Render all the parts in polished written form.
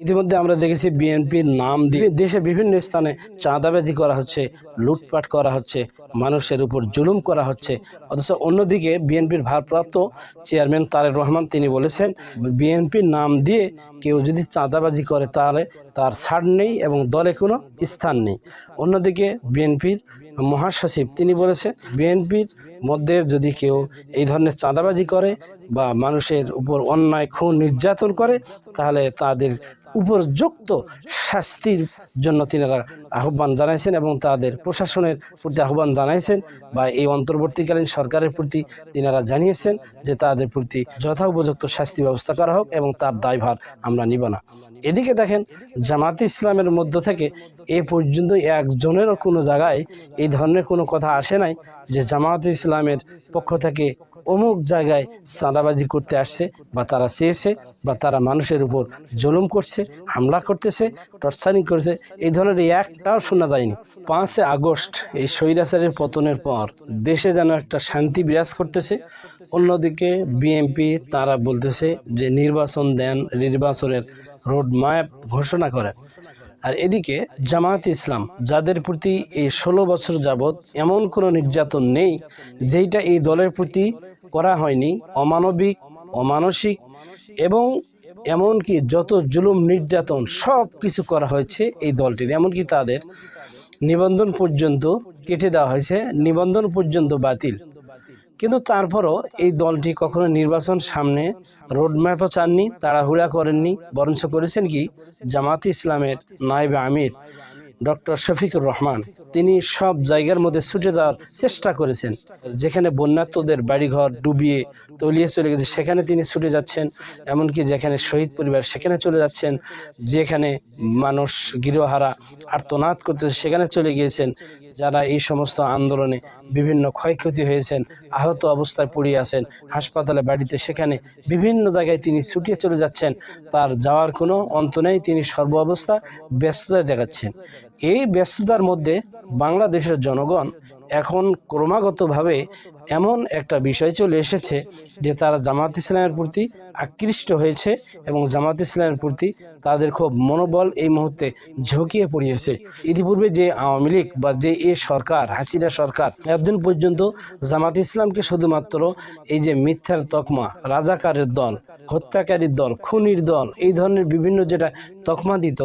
ইতিমধ্যে আমরা দেখেছি বিএনপির নাম দিয়ে দেশে বিভিন্ন স্থানে চাঁদাবাজি করা হচ্ছে, লুটপাট করা হচ্ছে, মানুষের উপর জুলুম করা হচ্ছে। অথচ অন্যদিকে বিএনপির ভারপ্রাপ্ত চেয়ারম্যান তারেক রহমান তিনি বলেছেন, বিএনপির নাম দিয়ে কেউ যদি চাঁদাবাজি করে তাহলে তার ছাড় নেই এবং দলে কোনো স্থান নেই। অন্যদিকে বিএনপির মহাসচিব তিনি বলেছে, বিএনপির মধ্যে যদি কেউ এই ধরনের চাঁদাবাজি করে বা মানুষের উপর অন্যায় খুন নির্যাতন করে তাহলে তাদের উপযুক্ত শাস্তির জন্য তিনারা আহ্বান জানাইছেন এবং তাদের প্রশাসনের প্রতি আহ্বান জানাইছেন বা এই অন্তর্বর্তীকালীন সরকারের প্রতি তিনারা জানিয়েছেন যে তাদের প্রতি যথোপযুক্ত শাস্তি ব্যবস্থা করা হোক এবং তার দায়ভার আমরা নিব না। এদিকে দেখেন, জামাতে ইসলামের মধ্য থেকে এ পর্যন্ত একজনেরও কোনো জায়গায় এই ধরনের কোনো কথা আসে নাই যে জামাতে ইসলামের পক্ষ থেকে অমুক জায়গায় চাঁদাবাজি করতে আসছে বা তারা চেয়েছে বা তারা মানুষের উপর জুলুম করছে, হামলা করতেছে, টর্চারিং করছে, এই ধরনের একটাও শোনা যায়নি। 5 আগস্ট এই স্বৈরাচারের পতনের পর দেশে যেন একটা শান্তি বিরাজ করতেছে। অন্যদিকে বিএনপি তারা বলতেছে যে নির্বাচন দেন, নির্বাচনের রোড ম্যাপ ঘোষণা করেন। আর এদিকে জামাত ইসলাম যাদের প্রতি এই 16 বছর যাবৎ এমন কোনো নির্যাতন নেই যেটা এই দলের প্রতি করা হয়নি, অমানবিক, অমানসিক এবং এমনকি যত জুলুম নির্যাতন সব কিছু করা হয়েছে এই দলটির। এমনকি তাদের নিবন্ধন পর্যন্ত কেটে দেওয়া হয়েছে, নিবন্ধন পর্যন্ত বাতিল। কিন্তু তারপরও এই দলটি কখনো নির্বাচন সামনে রোডম্যাপও চাননি, তাড়াহুড়া করেননি, বরঞ্চ করেছেন কি, জামাত ইসলামের নায়েবে আমির ডক্টর শফিকুর রহমান তিনি সব জায়গার মধ্যে ছুটে যাওয়ার চেষ্টা করেছেন। যেখানে বন্যার্তদের বাড়িঘর ডুবিয়ে তলিয়ে চলে গেছে সেখানে তিনি ছুটে যাচ্ছেন, এমনকি যেখানে শহীদ পরিবার সেখানে চলে যাচ্ছেন, যেখানে মানুষ গৃহহারা আর্তনাদ করতেছে সেখানে চলে গিয়েছেন, যারা এই সমস্ত আন্দোলনে বিভিন্ন ক্ষয়ক্ষতি হয়েছেন, আহত অবস্থায় পড়ে আছেন হাসপাতালে, বাড়িতে, সেখানে বিভিন্ন জায়গায় তিনি ছুটিয়ে চলে যাচ্ছেন। তার যাওয়ার কোনো অন্ত নেই, তিনি সর্ব অবস্থা ব্যস্ততায় দেখাচ্ছেন। এই ব্যস্ততার মধ্যে বাংলাদেশের জনগণ এখন ক্রমাগতভাবে এমন একটা বিষয় চলে এসেছে যে তারা জামাত ইসলামের প্রতি আকৃষ্ট হয়েছে এবং জামাত ইসলামের প্রতি তাদের খুব মনোবল এই মুহূর্তে ঝুঁকিয়ে পড়িয়েছে। ইতিপূর্বে যে আওয়ামী লীগ বা যে সরকার, হাসিনা সরকার, এতদিন পর্যন্ত জামাত ইসলামকে শুধুমাত্র এই যে মিথ্যার তকমা, রাজাকারের দল, হত্যাকারীর দল, খুনির দল, এই ধরনের বিভিন্ন যেটা তকমা দিত,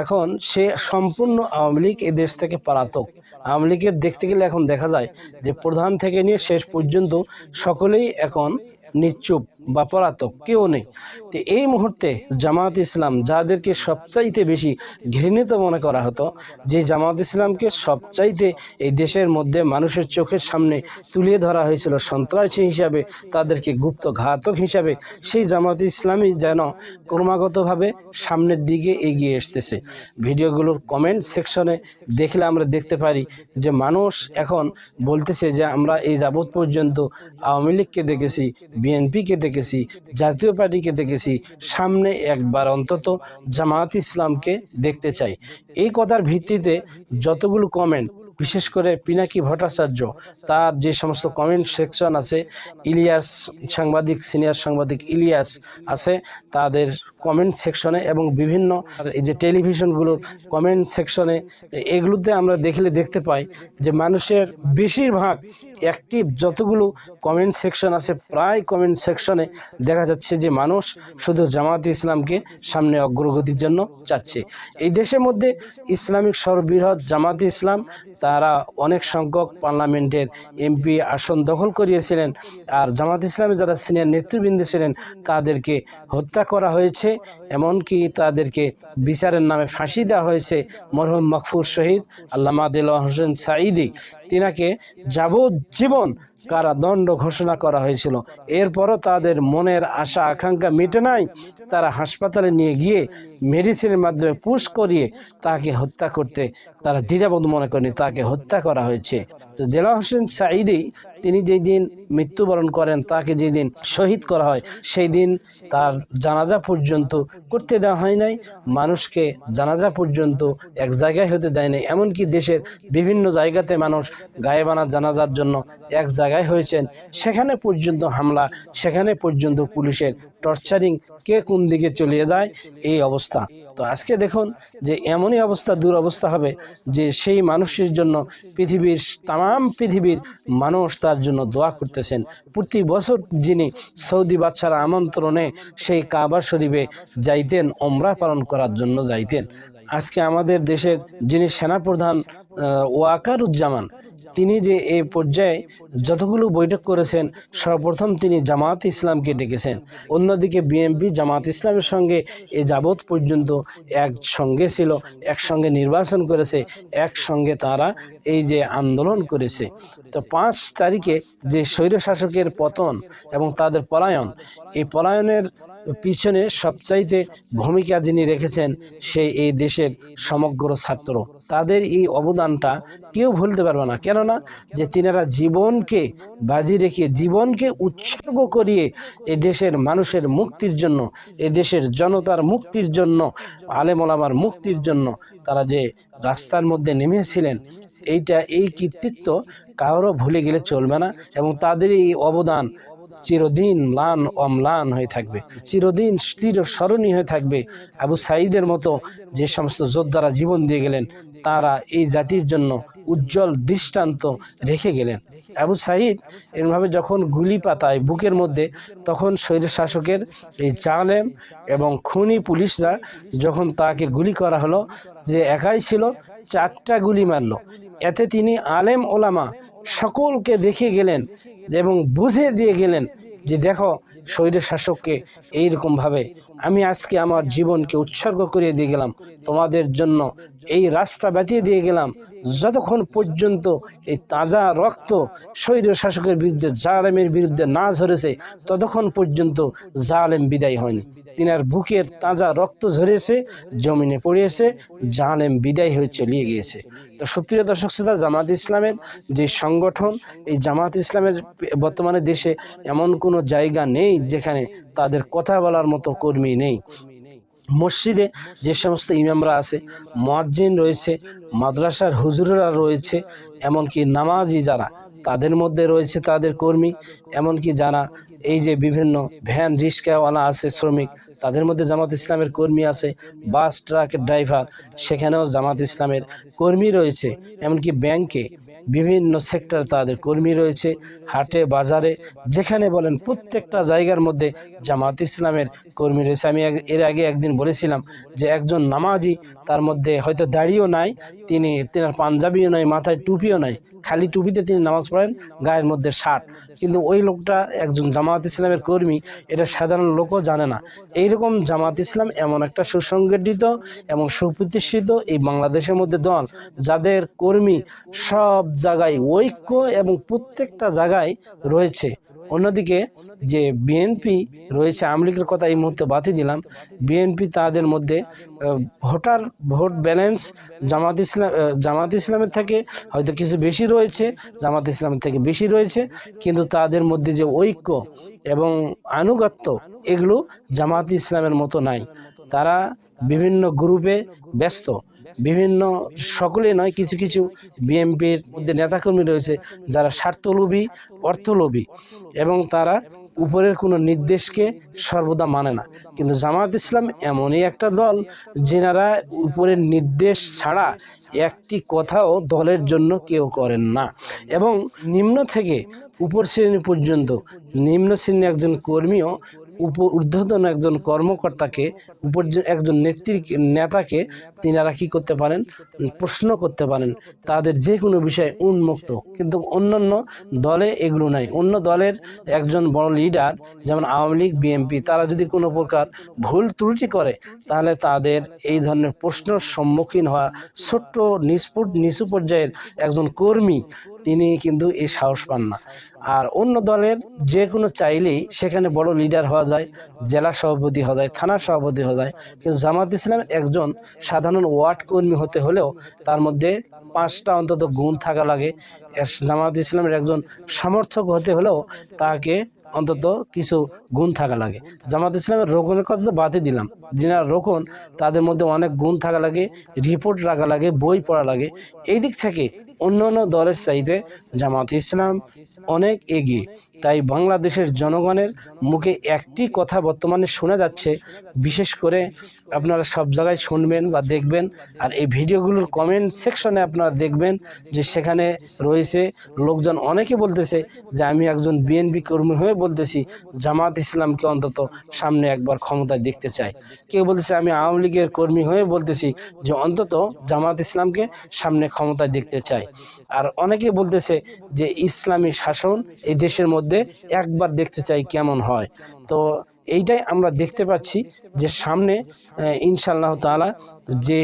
এখন সে সম্পূর্ণ আওয়ামী লীগ এই দেশ থেকে পলাতক। আওয়ামী লীগের দেখতে গেলে এখন দেখা যায় যে প্রধান থেকে নিয়ে শেষ পর্যন্ত সকলেই এখন নিশ্চুপ বা পলাতক, কেউ নেই। তো এই মুহূর্তে জামাত ইসলাম যাদেরকে সবচাইতে বেশি ঘৃণিত মনে করা হতো, যে জামাত ইসলামকে সবচাইতে এই দেশের মধ্যে মানুষের চোখের সামনে তুলিয়ে ধরা হয়েছিল সন্ত্রাসী হিসাবে, তাদেরকে গুপ্ত ঘাতক হিসাবে, সেই জামাত ইসলামই যেন ক্রমাগতভাবে সামনের দিকে এগিয়ে আসতেছে। ভিডিওগুলোর কমেন্ট সেকশনে দেখলে আমরা দেখতে পারি যে মানুষ এখন বলতেছে যে আমরা এই যাবৎ পর্যন্ত আওয়ামী লীগকে দেখেছি, বিএনপিকে দেখেছি, জাতীয় পার্টিকে দেখেছি, সামনে একবার অন্তত জামাত ইসলামকে দেখতে চাই। এই কথার ভিত্তিতে যতগুলো কমেন্ট, বিশেষ করে পিনাকি ভট্টাচার্য, তার যে সমস্ত কমেন্ট সেকশন আছে, ইলিয়াস সাংবাদিক, সিনিয়র সাংবাদিক ইলিয়াস আছে, তাদের কমেন্ট সেকশনে এবং বিভিন্ন এই যে টেলিভিশনগুলোর কমেন্ট সেকশনে, এগুলোতে আমরা দেখতে পাই যে মানুষের বেশিরভাগ অ্যাক্টিভ যতগুলো কমেন্ট সেকশন আছে, প্রায় কমেন্ট সেকশনে দেখা যাচ্ছে যে মানুষ শুধু জামাত ইসলামকে সামনে অগ্রগতির জন্য চাচ্ছে। এই দেশের মধ্যে ইসলামিক সর্ববৃহৎ জামাত ইসলাম তারা অনেক সংখ্যক পার্লামেন্টের এমপি আসন দখল করিয়েছিলেন, আর জামাত ইসলামের যারা সিনিয়র নেতৃবৃন্দ ছিলেন তাদেরকে হত্যা করা হয়েছে, এমনকি তাদেরকে বিচারের নামে ফাঁসি দেওয়া হয়েছে। মরহুম মাকফুর শহীদ আল্লামা দেলোয়ার হোসেন সাঈদী, তিনাকে যাবজ্জীবন কারাদণ্ড ঘোষণা করা হয়েছিল। এরপরও তাদের মনের আশা আকাঙ্ক্ষা মিটে নাই, তারা হাসপাতালে নিয়ে গিয়ে মেডিসিনের মাধ্যমে পুশ করিয়ে তাকে হত্যা করতে তারা দ্বিধাবোধ মনে করেনি, তাকে হত্যা করা হয়েছে। তো দেলোয়ার হোসেন সাঈদী তিনি যেই দিন মৃত্যুবরণ করেন, তাকে যেদিন শহীদ করা হয় সেই দিন তার জানাজা পর্যন্ত করতে দেওয়া হয় নাই, মানুষকে জানাজা পর্যন্ত এক জায়গায় হতে দেয় নাই। এমনকি দেশের বিভিন্ন জায়গাতে মানুষ গায়েবানা জানাজার জন্য এক জায়গায় হয়েছেন, সেখানে পর্যন্ত হামলা, সেখানে পর্যন্ত পুলিশের টর্চারিং, কে কোন দিকে চলে যায় এই অবস্থা। তো আজকে দেখুন যে এমনই অবস্থা, দুরবস্থা হবে যে সেই মানুষের জন্য পৃথিবীর মানুষ তার জন্য দোয়া করতেছেন। প্রতি বছর যিনি সৌদি বাদশার আমন্ত্রণে সেই কাবা শরীফে যাইতেন, ওমরা পালন করার জন্য যাইতেন। আজকে আমাদের দেশের যিনি সেনাপ্রধান ওয়াকারুজ্জামান, তিনি যে এই পর্যায়ে যতগুলো বৈঠক করেছেন, সর্বপ্রথম তিনি জামাত ইসলামকে ডেকেছেন। অন্যদিকে বিএনপি জামাত ইসলামের সঙ্গে এ যাবৎ পর্যন্ত একসঙ্গে ছিল, একসঙ্গে নির্বাচন করেছে, একসঙ্গে তারা এই যে আন্দোলন করেছে। তো 5 তারিখে যে স্বৈরশাসকের পতন এবং তাদের পলায়ন, এই পলায়নের পিছনে সবচাইতে ভূমিকা যিনি রেখেছেন সেই এই দেশের সমগ্র ছাত্র। তাদের এই অবদানটা কেউ ভুলতে পারবে না। কেননা যে তিনারা জীবনকে বাজি রেখে, জীবনকে উৎসর্গ করিয়ে এই দেশের মানুষের মুক্তির জন্য, এই দেশের জনতার মুক্তির জন্য, আলেম ওলামার মুক্তির জন্য তারা যে রাস্তার মধ্যে নেমেছিলেন, এই কৃতিত্ব কারো ভুলে গেলে চলবে না। এবং তাদের এই অবদান চিরদিন ম্লান অম্লান হয়ে থাকবে, চিরদিন চিরস্মরণীয় হয়ে থাকবে। আবু সাঈদের মতো যে সমস্ত যোদ্ধারা জীবন দিয়ে গেলেন, তারা এই জাতির জন্য উজ্জ্বল দৃষ্টান্ত রেখে গেলেন। আবু সাঈদ এরভাবে যখন গুলি পাতায় বুকের মধ্যে, তখন স্বৈরশাসকের এই জালেম এবং খুনি পুলিশরা যখন তাকে গুলি করা হলো, যে একাই ছিল, 4টা গুলি মারলো। এতে তিনি আলেম ওলামা সকলকে দেখে গেলেন এবং বুঝে দিয়ে গেলেন যে দেখো, স্বৈরশাসককে এইরকমভাবে আমি আজকে আমার জীবনকে উৎসর্গ করে দিয়ে গেলাম, তোমাদের জন্য এই রাস্তা বাতিয়ে দিয়ে গেলাম। যতক্ষণ পর্যন্ত এই তাজা রক্ত স্বৈরশাসকের বিরুদ্ধে, জালেমের বিরুদ্ধে না ঝরেছে, ততক্ষণ পর্যন্ত জালেম বিদায় হয়নি। তিনার বুকের তাজা রক্ত ঝরেছে, জমিনে পড়িয়েছে, জালেম বিদায় হয়ে চলিয়ে গিয়েছে। তো সুপ্রিয় দর্শক শ্রোতা, জামাত ইসলামের যে সংগঠন, এই জামাত ইসলামের বর্তমানে দেশে এমন কোনো জায়গা নেই যেখানে তাদের কথা বলার মতো কর্মী নেই। মসজিদে যে সমস্ত ইমামরা আছে, মুয়াজ্জিন রয়েছে, মাদ্রাসার হুজুররা রয়েছে, এমনকি নামাজি যারা, তাদের মধ্যে রয়েছে তাদের কর্মী। এমনকি যারা এই যে বিভিন্ন ভ্যান রিক্সাওয়ালা আছে, শ্রমিক, তাদের মধ্যে জামাত ইসলামের কর্মী আছে। বাস ট্রাকের ড্রাইভার, সেখানেও জামাত ইসলামের কর্মী রয়েছে। এমনকি ব্যাংকে বিভিন্ন সেক্টর তাদের কর্মী রয়েছে। হাটে বাজারে যেখানে বলেন, প্রত্যেকটা জায়গার মধ্যে জামাত ইসলামের কর্মী রয়েছে। আমি এর আগে একদিন বলেছিলাম যে একজন নামাজি, তার মধ্যে হয়তো দাড়িও নাই, তিনার পাঞ্জাবিও নাই, মাথায় টুপিও নাই, খালি টুপিতে তিনি নামাজ পড়েন, গায়ের মধ্যে শার্ট, কিন্তু ওই লোকটা একজন জামাত ইসলামের কর্মী, এটা সাধারণ লোকও জানে না। এইরকম জামাত ইসলাম এমন একটা সুসংগঠিত এবং সুপ্রতিষ্ঠিত এই বাংলাদেশের মধ্যে দল, যাদের কর্মী সব জায়গায় ঐক্য এবং প্রত্যেকটা জায়গায় রয়েছে। অন্যদিকে যে বিএনপি রয়েছে, আওয়ামী লীগের কথা এই মুহূর্তে বাতিল দিলাম, বিএনপি তাদের মধ্যে ভোট ব্যালেন্স জামাত ইসলামের থেকে হয়তো কিছু বেশি রয়েছে, জামাত ইসলামের থেকে বেশি রয়েছে, কিন্তু তাদের মধ্যে যে ঐক্য এবং আনুগত্য, এগুলো জামাত ইসলামের মতো নাই। তারা বিভিন্ন গ্রুপে ব্যস্ত, বিভিন্ন, সকলে নয়, কিছু কিছু বিএনপির মধ্যে নেতাকর্মী রয়েছে যারা স্বার্থলোভী, অর্থলোভী, এবং তারা উপরের কোনো নির্দেশকে সর্বদা মানে না। কিন্তু জামাত ইসলাম এমনই একটা দল যেনারা উপরের নির্দেশ ছাড়া একটি কথাও দলের জন্য কেউ করেন না। এবং নিম্ন থেকে উপর শ্রেণী পর্যন্ত, নিম্ন শ্রেণীর একজন কর্মীও ঊর্ধ্বতন একজন কর্মকর্তাকে, একজন নেতাকে তিনারা কি করতে পারেন, প্রশ্ন করতে পারেন, তাদের যে কোনো বিষয়ে উন্মুক্ত। কিন্তু অন্যান্য দলে এগুলো নাই। অন্য দলের একজন বড় লিডার, যেমন আওয়ামী লীগ, বিএনপি, তারা যদি কোনো প্রকার ভুল ত্রুটি করে, তাহলে তাদের এই ধরনের প্রশ্নের সম্মুখীন হওয়া ছোট্ট নিচু পর্যায়ের একজন কর্মী, তিনি কিন্তু এই সাহস পান না। আর অন্য দলের যে কোনো চাইলেই সেখানে বড় লিডার হওয়া যায়, জেলা সভাপতি হওয়া যায়, থানা সভাপতি হওয়া যায়। কিন্তু জামাত ইসলাম একজন সাধারণ ওয়ার্ড কর্মী হতে হলেও তার মধ্যে 5টা অন্তত গুণ থাকা লাগে। জামাত ইসলামের একজন সমর্থক হতে হলেও তাকে অন্তত কিছু গুণ থাকা লাগে। জামাত ইসলামের রোকনের কথা তো বাদই দিলাম, যিনি রোকন, তাদের মধ্যে অনেক গুণ থাকা লাগে, রিপোর্ট রাখা লাগে, বই পড়া লাগে। এই দিক থেকে অন্যান্য দলের চাইতে জামাত ইসলাম অনেক এগিয়ে। তাই বাংলাদেশের জনগণের মুখে একটি কথা বর্তমানে শোনা যাচ্ছে, বিশেষ করে আপনারা সব জায়গায় শুনবেন বা দেখবেন, আর এই ভিডিওগুলোর কমেন্ট সেকশনে আপনারা দেখবেন যে সেখানে রয়েছে লোকজন অনেকে বলতেছে যে আমি একজন বিএনপি কর্মী হয়ে বলতেছি জামাত ইসলামকে অন্তত সামনে একবার ক্ষমতায় দেখতে চাই। কেউ বলতেছে আমি আওয়ামী লীগের কর্মী হয়ে বলতেছি যে অন্তত জামাত ইসলামকে সামনে ক্ষমতায় দেখতে চাই। আর অনেকে বলতেছে যে ইসলামী শাসন এই দেশের মধ্যে একবার দেখতে চাই কেমন হয়। তো এইটাই আমরা দেখতে পাচ্ছি যে সামনে ইনশাআল্লাহ তাআলা যে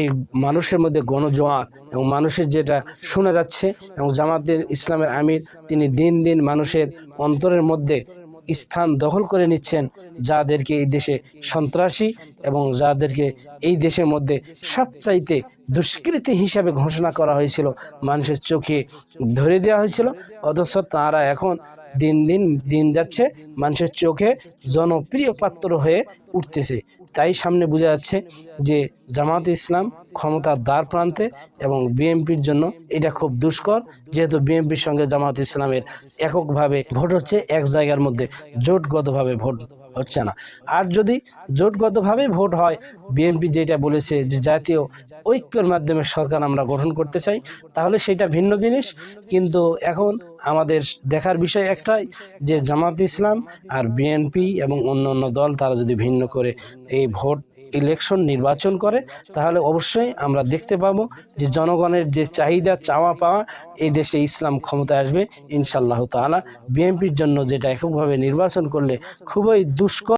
মানুষের মধ্যে গণজোয়ার এবং মানুষের যেটা শোনা যাচ্ছে, এবং জামাতের ইসলামের আমির তিনি দিন দিন মানুষের অন্তরের মধ্যে স্থান দখল করে নিচ্ছেন, যাদেরকে এই দেশে সন্ত্রাসী এবং যাদেরকে এই দেশের মধ্যে সবচাইতে দুষ্কৃতী হিসাবে ঘোষণা করা হয়েছিল, মানুষের চোখে ধরে দেওয়া হয়েছিল, অথচ তারা এখন দিন যাচ্ছে মানুষের চোখে জনপ্রিয় পাত্র হয়ে উঠতেছে। তাই সামনে বোঝা যাচ্ছে যে জামাত ইসলাম ক্ষমতার দ্বার প্রান্তে, এবং বিএনপির জন্য এটা খুব দুষ্কর, যেহেতু বিএনপির সঙ্গে জামাত ইসলামের এককভাবে ভোট হচ্ছে, এক জায়গার মধ্যে জোটগতভাবে ভোট হচ্ছে না। আর যদি জোটগতভাবে ভোট হয়, বিএনপি যেটা বলেছে যে জাতীয় ঐক্যের মাধ্যমে সরকার আমরা গঠন করতে চাই, তাহলে সেটা ভিন্ন জিনিস। কিন্তু এখন আমাদের দেখার বিষয় একটাই, যে জামাত ইসলাম আর বিএনপি এবং অন্যান্য দল তারা যদি ভিন্ন করে এই ভোট ইলেকশন নির্বাচন করে, তাহলে অবশ্যই আমরা দেখতে পাবো যে জনগণের যে চাহিদা চাওয়া পাওয়া, এই দেশে ইসলাম ক্ষমতায় আসবে ইনশাআল্লাহ তাআলা। বিএনপির জন্য যেটা এককভাবে নির্বাচন করলে খুবই দুষ্কর।